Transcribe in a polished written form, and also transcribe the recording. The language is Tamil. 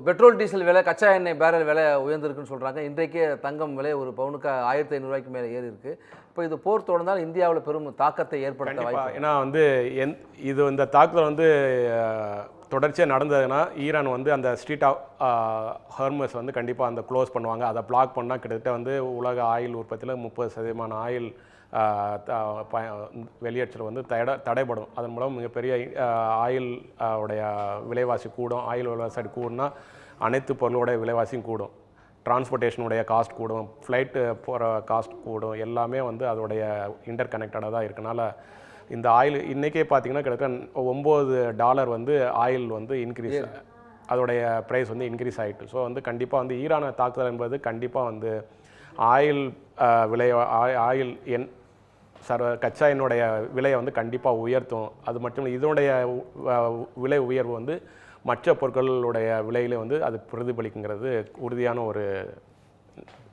பெட்ரோல் டீசல் விலை, கச்சா எண்ணெய் பேரல் விலை உயர்ந்திருக்குன்னு சொல்கிறாங்க. இன்றைக்கே தங்கம் விலை ஒரு பவுனுக்கு 1500 மேலே ஏறி இருக்குது. இப்போ இது போர் தொடர்ந்தால் இந்தியாவில் பெரும் தாக்கத்தை ஏற்படுத்த வாய்ப்பு. ஏன்னா வந்து இது இந்த தாக்குதல் வந்து தொடர்ச்சியாக நடந்ததுன்னா ஈரான் வந்து அந்த ஸ்ட்ரீட் ஆஃப் ஹார்மஸ் வந்து கண்டிப்பாக அந்த க்ளோஸ் பண்ணுவாங்க. அதை பிளாக் பண்ணால் கிட்டத்தட்ட வந்து உலக ஆயில் உற்பத்தியில் 30% ஆயில் வெளியேற்றல் வந்து தடைப்படும். அதன் மூலம் மிகப்பெரிய ஆயில் உடைய விலைவாசி கூடும். ஆயில் விலைவாசி கூடுனா அனைத்து பொருளோடைய விலைவாசியும் கூடும். டிரான்ஸ்போர்ட்டேஷனுடைய காஸ்ட் கூடும், ஃப்ளைட்டு போகிற காஸ்ட் கூடும். எல்லாமே வந்து அதோடைய இன்டர் கனெக்டடாக தான் இருக்கனால இந்த ஆயில் இன்றைக்கே பார்த்தீங்கன்னா கிட்டத்தட்ட $9 வந்து ஆயில் வந்து இன்க்ரீஸ், அதோடைய ப்ரைஸ் வந்து இன்க்ரீஸ் ஆகிட்டு. ஸோ வந்து கண்டிப்பாக வந்து ஈரானை தாக்குதல் என்பது கண்டிப்பாக வந்து ஆயில் ஆயில் கச்சா எண்ணெயோடைய விலையை வந்து கண்டிப்பாக உயர்த்தும். அது மட்டும் இல்லை, இதனுடைய விலை உயர்வு வந்து மற்ற பொருட்களுடைய விலையில வந்து அது பிரதிபலிக்குங்கிறது உறுதியான ஒரு